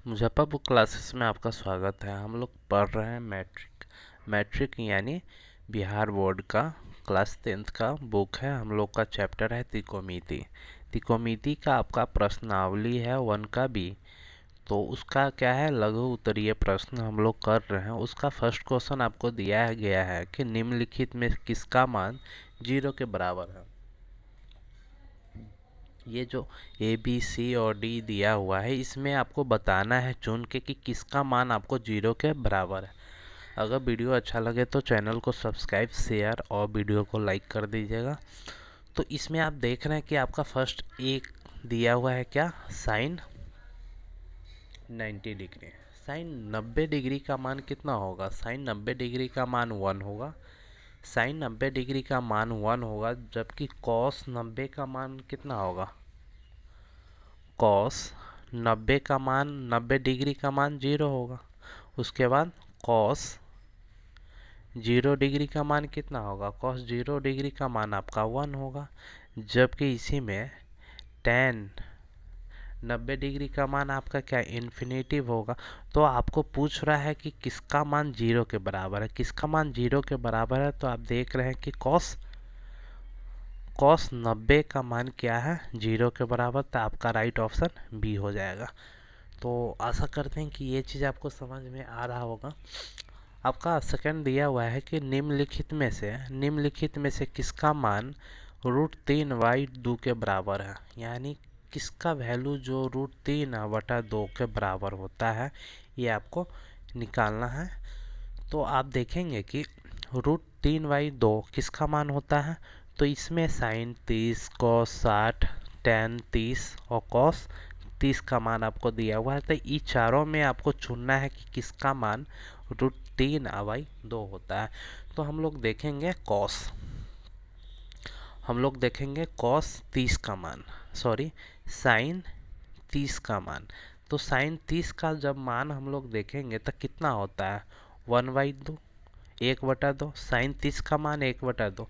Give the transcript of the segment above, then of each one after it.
Muzaffarpur classes में आपका स्वागत है। हम लोग पढ़ रहे हैं मैट्रिक यानी बिहार बोर्ड का क्लास 10th का बुक है। हम लोग का चैप्टर है त्रिकोणमिति। त्रिकोणमिति का आपका प्रश्नावली है 1 का बी। तो उसका क्या है, लघु उत्तरीय प्रश्न हम लोग कर रहे हैं। उसका फर्स्ट क्वेश्चन आपको दिया गया है कि निम्नलिखित में किसका मान 0 के बराबर है। ये जो ए बी सी और डी दिया हुआ है, इसमें आपको बताना है चुन के कि किसका मान आपको 0 के बराबर है। अगर वीडियो अच्छा लगे तो चैनल को सब्सक्राइब, शेयर और वीडियो को लाइक कर दीजिएगा। तो इसमें आप देख रहे हैं कि आपका फर्स्ट एक दिया हुआ है क्या, साइन 90 डिग्री। साइन 90 डिग्री का मान कितना होगा? साइन 90 डिग्री का मान 1 होगा। साइन 90 डिग्री का मान 1 होगा, जबकि कॉस 90 का मान कितना होगा? कॉस 90 का मान 90 डिग्री का मान 0 होगा। उसके बाद कॉस 0 डिग्री का मान कितना होगा? कॉस 0 डिग्री का मान आपका 1 होगा। जबकि इसी में टेन 90 डिग्री का मान आपका क्या, इन्फिनेटिव होगा। तो आपको पूछ रहा है कि किसका मान 0 के बराबर है। किसका मान 0 के बराबर है? तो आप देख रहे हैं कि कॉस 90 का मान क्या है, 0 के बराबर। तो आपका राइट ऑप्शन बी हो जाएगा। तो आशा करते हैं कि ये चीज़ आपको समझ में आ रहा होगा। आपका सेकंड दिया हुआ है कि निम्नलिखित में से किसका मान √3/2 के बराबर है। यानी किसका वैल्यू जो √3/2 के बराबर होता है, ये आपको निकालना है। तो आप देखेंगे कि √3/2 किसका मान होता है। तो इसमें साइन 30, कॉस 60, टेन 30 और कॉस 30 का मान आपको दिया हुआ है। तो इन चारों में आपको चुनना है कि किसका मान √3/2 होता है। तो हम लोग देखेंगे कॉस 30 का मान, सॉरी साइन 30 का मान। तो साइन 30 का जब मान हम लोग देखेंगे तो कितना होता है, 1/2, 1/2। साइन 30 का मान 1/2।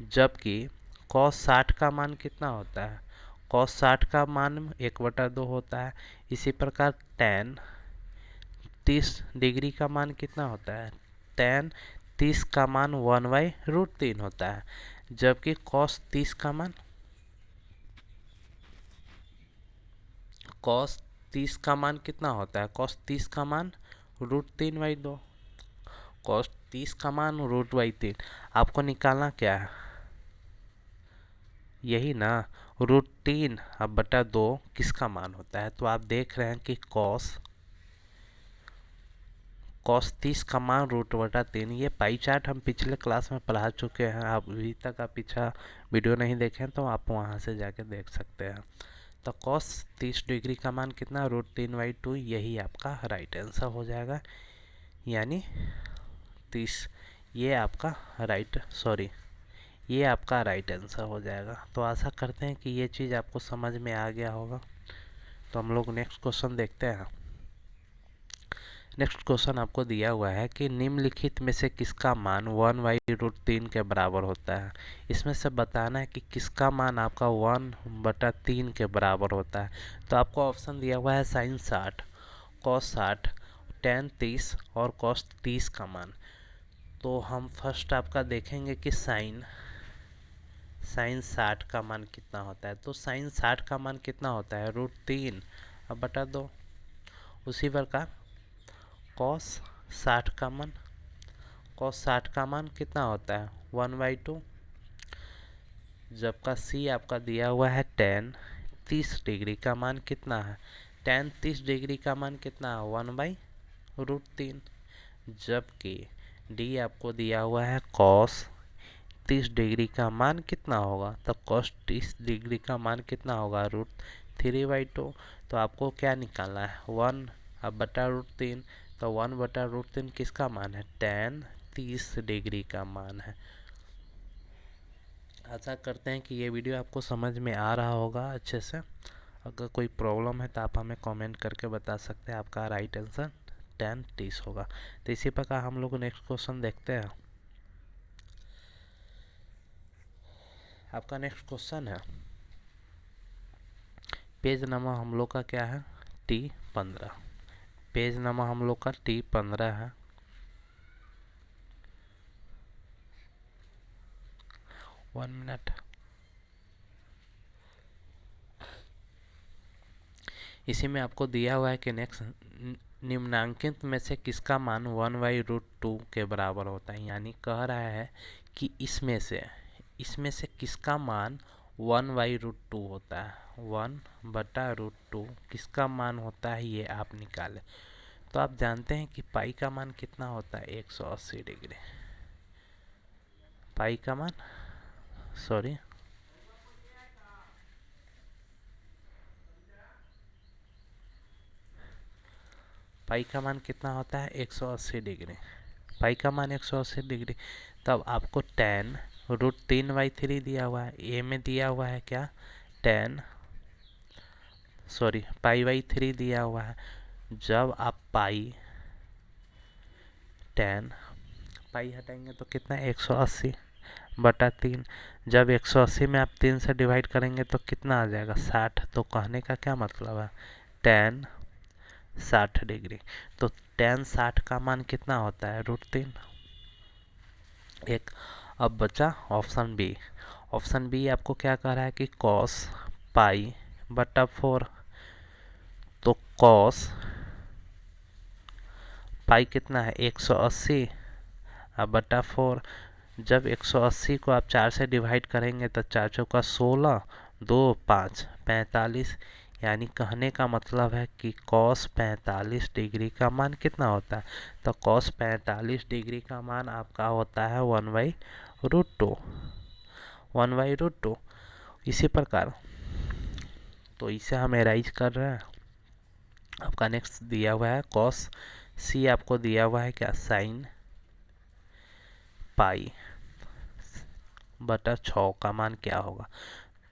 जबकि कॉस 60 का मान कितना होता है? कॉस 60 का मान 1/2 होता है। इसी प्रकार टेन 30 डिग्री का मान कितना होता है? टेन 30 का मान 1/√3 होता है। जबकि कॉस 30 का मान कितना होता है? कॉस 30 का मान √3/2। कॉस 30 का मान √3 आपको निकालना क्या है, यही ना, √3/2 किसका मान होता है। तो आप देख रहे हैं कि कॉस 30 का मान √3। ये पाई चार्ट हम पिछले क्लास में पढ़ा चुके हैं। आप अभी तक आप पीछा वीडियो नहीं देखें तो आप वहाँ से जाके देख सकते हैं। तो कॉस 30 डिग्री का मान कितना, √3/2। यही आपका राइट आंसर हो जाएगा। यानी 30, ये आपका राइट आंसर हो जाएगा। तो आशा करते हैं कि ये चीज़ आपको समझ में आ गया होगा। तो हम लोग नेक्स्ट क्वेश्चन देखते हैं। नेक्स्ट क्वेश्चन आपको दिया हुआ है कि निम्नलिखित में से किसका मान 1/√3 के बराबर होता है। इसमें से बताना है कि किसका मान आपका 1/3 के बराबर होता है। तो आपको ऑप्शन दिया हुआ है साइन 60, कॉस 60, टेन 30 और कॉस 30 का मान। तो हम फर्स्ट आपका देखेंगे कि साइन 60 का मान कितना होता है। तो साइन 60 का मान कितना होता है, √3/2। उसी प्रकार कॉस 60 का मान कितना होता है, 1/2। जबकि सी आपका दिया हुआ है टेन 30 डिग्री का मान कितना है, टेन 30 डिग्री का मान कितना है, 1/√3। जबकि डी आपको दिया हुआ है कॉस 30 डिग्री का मान कितना होगा। तो कॉस 30 डिग्री का मान कितना होगा, √3/2। तो आपको क्या निकालना है, 1/√3। तो 1/√3 किसका मान है, टेन 30 डिग्री का मान है। आशा करते हैं कि ये वीडियो आपको समझ में आ रहा होगा अच्छे से। अगर कोई प्रॉब्लम है तो आप हमें कमेंट करके बता सकते हैं। आपका राइट आंसर टेन 30 होगा। तो इसी प्रकार हम लोग नेक्स्ट क्वेश्चन देखते हैं। आपका नेक्स्ट क्वेश्चन है, पेज नंबर हम लोग का क्या है, T15। पेज नंबर हम लोग का T15 है। 1 मिनट। इसी में आपको दिया हुआ है कि नेक्स्ट निम्नांकित में से किसका मान 1/√2 के बराबर होता है। यानी कह रहा है कि इसमें से किसका मान 1/√2 होता है। 1/√2 किसका मान होता है ये आप निकालें। तो आप जानते हैं कि पाई का मान कितना होता है 180 डिग्री। पाई का मान सॉरी पाई का मान कितना होता है 180 डिग्री। पाई का मान 180 डिग्री। तब आपको tan√3/3 दिया हुआ है। ए में दिया हुआ है क्या पाई/3 दिया हुआ है। जब आप पाई हटाएंगे तो कितना 180/3। जब 180 में आप 3 से डिवाइड करेंगे तो कितना आ जाएगा 60। तो कहने का क्या मतलब है tan 60 डिग्री। तो tan 60 का मान कितना होता है √3। अब बचा ऑप्शन बी। ऑप्शन बी आपको क्या कह रहा है कि cos π/4। तो cos पाई कितना है 180 बटा 4। जब 180 को आप 4 से डिवाइड करेंगे तो 4 चौका 16, 2 5 45। यानी कहने का मतलब है कि cos 45 डिग्री का मान कितना होता है। तो cos 45 डिग्री का मान आपका होता है 1/√2। 1/√2। इसी प्रकार तो इसे हम एराइज कर रहे हैं। आपका नेक्स्ट दिया हुआ है cos c। आपको दिया हुआ है क्या sin π/6 का मान क्या होगा।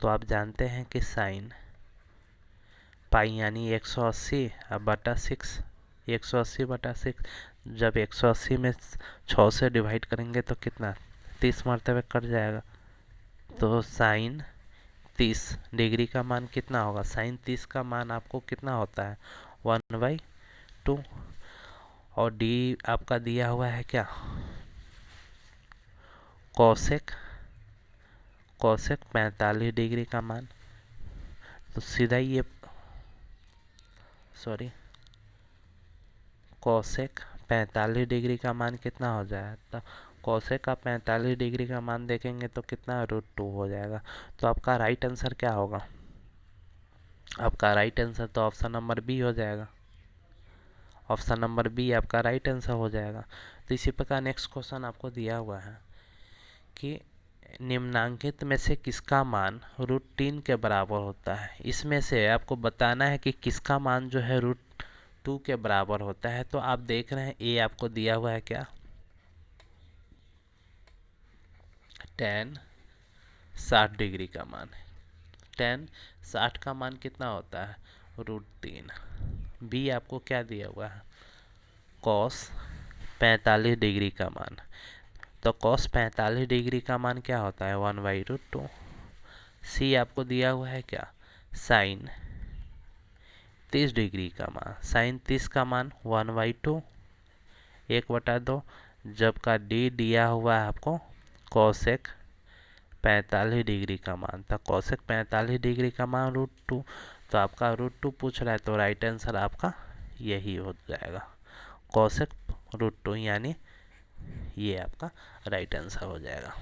तो आप जानते हैं कि sin पाई यानी 180/6। 180/6 जब 180 में 6 से डिवाइड करेंगे तो कितना 30 मरतबे कट जाएगा। तो sin 30 डिग्री का मान कितना होगा। sin 30 का मान आपको कितना होता है 1/2। और डी आपका दिया हुआ है क्या cosec 45 डिग्री का मान। तो सीधा ये cosec 45 डिग्री का मान कितना हो जाएगा। cosec का 45 डिग्री का मान देखेंगे तो कितना √2 हो जाएगा। तो आपका राइट आंसर क्या होगा। आपका राइट आंसर तो ऑप्शन नंबर बी हो जाएगा। ऑप्शन नंबर बी आपका राइट आंसर हो जाएगा। तो इसी प्रकार नेक्स्ट क्वेश्चन आपको दिया हुआ है कि निम्नांकित में से किसका मान √3 के बराबर होता है। इसमें से आपको बताना है कि किसका मान जो है √2 के बराबर होता है। तो आप देख रहे हैं ए आपको दिया हुआ है क्या tan 60 डिग्री का मान है। tan 60 का मान कितना होता है √3। बी आपको क्या दिया हुआ है cos 45 डिग्री का मान। तो cos 45 डिग्री का मान क्या होता है 1/√2। सी आपको दिया हुआ है क्या sin 30 डिग्री का मान। sin 30 का मान 1/2 1/2। जब का डी दिया हुआ है आपको cosec 45 डिग्री का मान था। cosec 45 डिग्री का मान √2। तो आपका √2 पूछ रहा है तो राइट आंसर आपका यही हो जाएगा cosec √2। यानी ये आपका राइट आंसर हो जाएगा।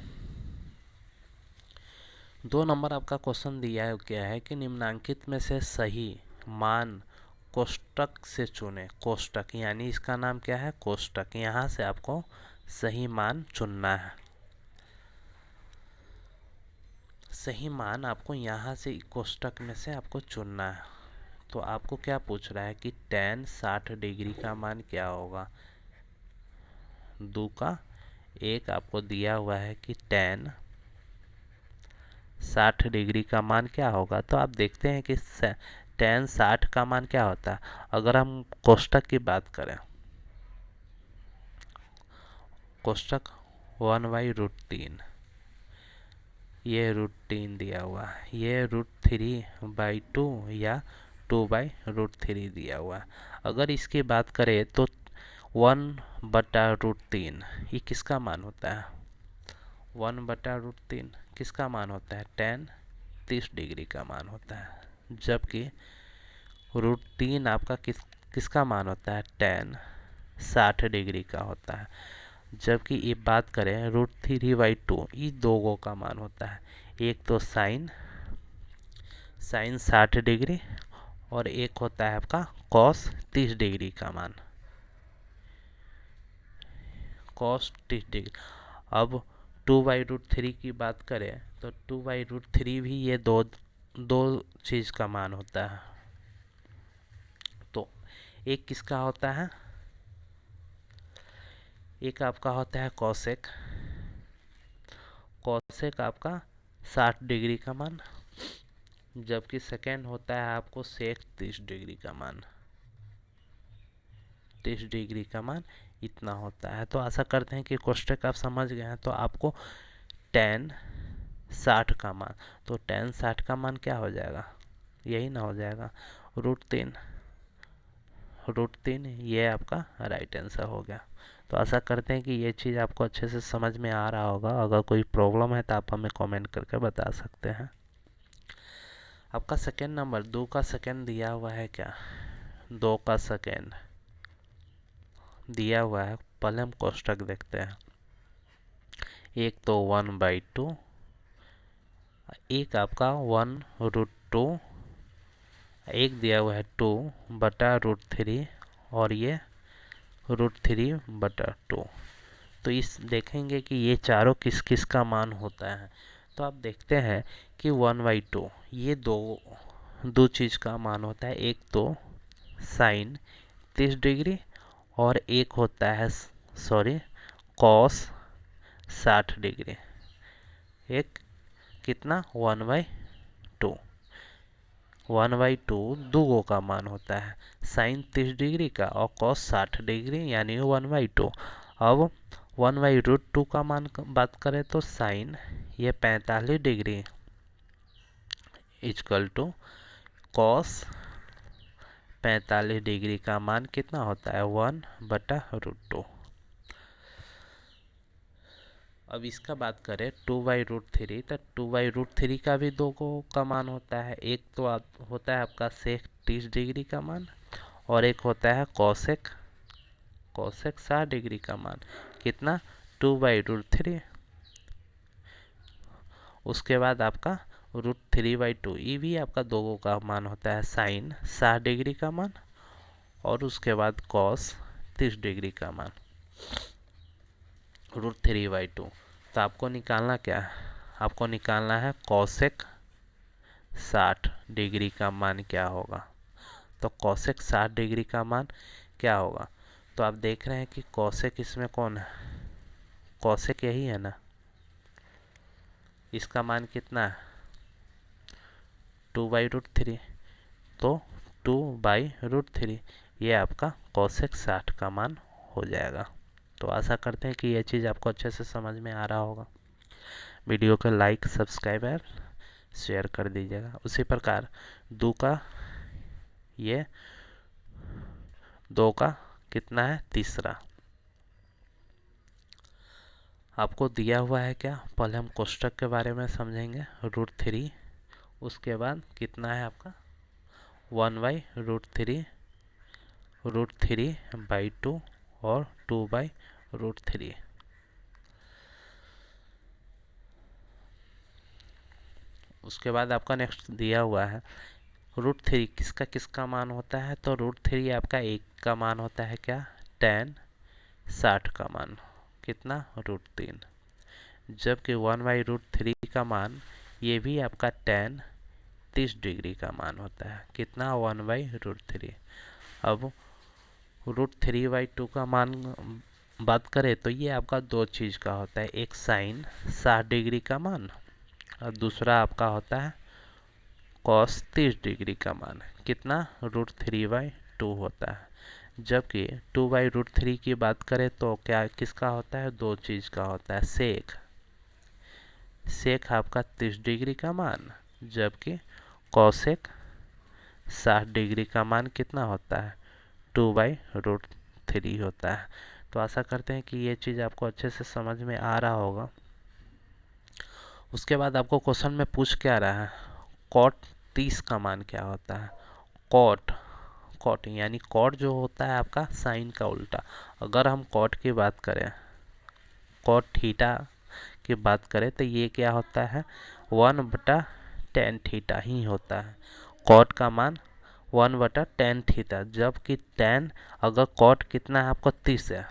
2 नंबर आपका क्वेश्चन दिया है क्या है कि निम्नांकित में से सही मान कोष्टक से चुने। कोष्टक यानी इसका नाम क्या है कोष्टक। यहाँ से आपको सही मान चुनना है। सही मान आपको यहाँ से कोष्टक में से आपको चुनना है। तो आपको क्या पूछ रहा है कि tan 60 डिग्री का मान क्या होगा। 2 का 1 आपको दिया हुआ है कि tan 60 डिग्री का मान क्या होगा। तो आप देखते हैं कि tan 60 का मान क्या होता है। अगर हम कोष्टक की बात करें कोष्टक 1/√3 ये √3 दिया हुआ है। ये √3/2 या 2/√3 दिया हुआ है। अगर इसकी बात करें तो 1/√3 ये किसका मान होता है? 1/√3 किसका मान होता है? tan 30 डिग्री का मान होता है। जबकि √3 आपका किसका मान होता है? tan 60 डिग्री का होता है। जबकि ये बात करें √3/2 ये दो का मान होता है। एक तो साइन 60 डिग्री और एक होता है आपका cos 30 डिग्री का मान, cos 30 डिग्री। अब 2/√3 की बात करें तो 2/√3 भी ये दो चीज़ का मान होता है। तो एक किसका होता है? एक आपका होता है कॉसेक आपका 60 डिग्री का मान, जबकि सेकेंड होता है आपको सेक 30 डिग्री का मान। 30 डिग्री का मान इतना होता है। तो आशा करते हैं कि कोष्टक आप समझ गए हैं। तो आपको tan 60 का मान, तो tan 60 का मान क्या हो जाएगा? यही ना हो जाएगा √3। ये आपका राइट आंसर हो गया। तो आशा करते हैं कि ये चीज़ आपको अच्छे से समझ में आ रहा होगा। अगर कोई प्रॉब्लम है तो आप हमें कमेंट करके बता सकते हैं। आपका सेकेंड नंबर 2 का सेकेंड दिया हुआ है क्या? 2 का सेकेंड दिया हुआ है। पहले हम कोष्टक देखते हैं। एक तो 1/2, एक आपका 1√2, एक दिया हुआ है 2/√3 और ये √3/2। तो इस देखेंगे कि ये चारों किस किस का मान होता है। तो आप देखते हैं कि 1/2 ये दो चीज़ का मान होता है। एक तो साइन 30 डिग्री और एक होता है कॉस 60 डिग्री। एक कितना? 1/2। 1/2 दो का मान होता है, साइन 30 डिग्री का और कॉस 60 डिग्री यानी 1/2। अब 1/√2 का मान बात करें तो साइन ये 45 degree equal to cos 45 degree का मान कितना होता है? 1/√2। अब इसका बात करें 2/√3, तो 2/√3 का भी दो का मान होता है। एक तो होता है आपका सेक 30 डिग्री का मान और एक होता है कॉसेक 60 डिग्री का मान। कितना? 2/√3। उसके बाद आपका √3/2 ये भी आपका दो का मान होता है, साइन 60 डिग्री का मान और उसके बाद कॉस 30 डिग्री का मान √3/2। तो आपको निकालना क्या है? आपको निकालना है कॉसेक 60 डिग्री का मान क्या होगा। तो कॉसेक 60 डिग्री का मान क्या होगा? तो आप देख रहे हैं कि कॉसेक इसमें कौन है? कॉसेक यही है ना। इसका मान कितना है? 2/√3। तो 2/√3 ये आपका कॉसेक 60 का मान हो जाएगा। तो आशा करते हैं कि यह चीज़ आपको अच्छे से समझ में आ रहा होगा। वीडियो को लाइक सब्सक्राइब और शेयर कर दीजिएगा। उसी प्रकार ये दो का कितना है? तीसरा आपको दिया हुआ है क्या? पहले हम कोष्टक के बारे में समझेंगे। √3 उसके बाद कितना है आपका? 1/√3 √3/2 और 2/√3। उसके बाद आपका नेक्स्ट दिया हुआ है √3 किसका किसका मान होता है? तो √3 आपका एक का मान होता है क्या? tan 60 का मान। कितना? √3। जबकि 1/√3 का मान ये भी आपका tan 30 डिग्री का मान होता है। कितना? 1/√3। अब √3/2 का मान बात करें तो ये आपका दो चीज़ का होता है। एक साइन 60 डिग्री का मान और दूसरा आपका होता है cos 30 डिग्री का मान। कितना? √3/2 होता है। जबकि 2/√3 की बात करें तो क्या किसका होता है? दो चीज़ का होता है। सेक आपका 30 डिग्री का मान, जबकि कॉसेक 60 डिग्री का मान कितना होता है 2/√3 होता है। तो आशा करते हैं कि ये चीज़ आपको अच्छे से समझ में आ रहा होगा। उसके बाद आपको क्वेश्चन में पूछ क्या रहा है, कॉट 30 का मान क्या होता है। कॉट कॉट यानी कॉट जो होता है आपका साइन का उल्टा। अगर हम कॉट की बात करें, कॉट थीटा की बात करें तो ये क्या होता है 1/tan थीटा ही होता है। कॉट का मान 1/tan थीटा, जबकि tan अगर कॉट कितना है आपको 30 है,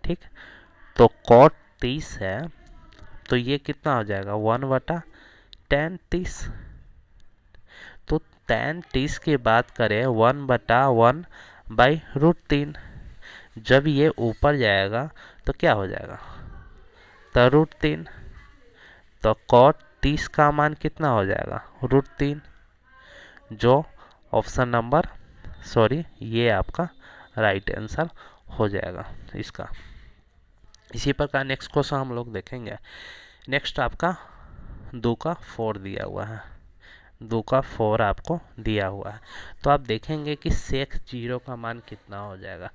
ठीक, तो कॉट 30 है तो ये कितना हो जाएगा 1/tan 30। तो tan 30 की बात करें 1/1/√3, जब ये ऊपर जाएगा तो क्या हो जाएगा √3। तो cot 30 का मान कितना हो जाएगा √3, जो ऑप्शन नंबर ये आपका राइट आंसर हो जाएगा इसका। इसी प्रकार नेक्स्ट क्वेश्चन हम लोग देखेंगे। नेक्स्ट आपका 2 का 4 दिया हुआ है, 2 का 4 आपको दिया हुआ है। तो आप देखेंगे कि सेक 0 का मान कितना हो जाएगा।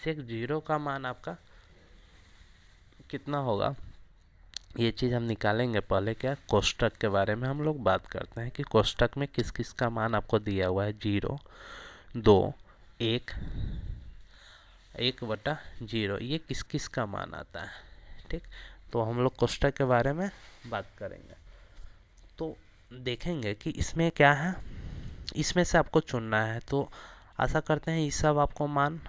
सेक 0 का मान आपका कितना होगा, ये चीज़ हम निकालेंगे। पहले क्या कोष्टक के बारे में हम लोग बात करते हैं कि कोष्टक में किस किस का मान आपको दिया हुआ है 0, 2, 1, 1/0, ये किस किस का मान आता है, ठीक। तो हम लोग कोष्टक के बारे में बात करेंगे। तो देखेंगे कि इसमें क्या है, इसमें से आपको चुनना है। तो आशा करते हैं ये सब आपको मान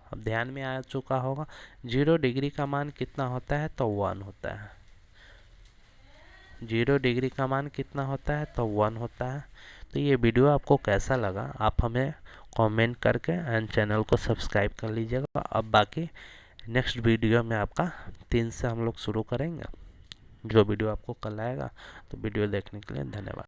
अब ध्यान में आ चुका होगा। 0 डिग्री का मान कितना होता है तो 1 होता है। 0 डिग्री का मान कितना होता है तो 1 होता है। तो ये वीडियो आपको कैसा लगा आप हमें कमेंट करके एंड चैनल को सब्सक्राइब कर लीजिएगा। अब बाकी नेक्स्ट वीडियो में आपका 3 से हम लोग शुरू करेंगे, जो वीडियो आपको कल आएगा। तो वीडियो देखने के लिए धन्यवाद।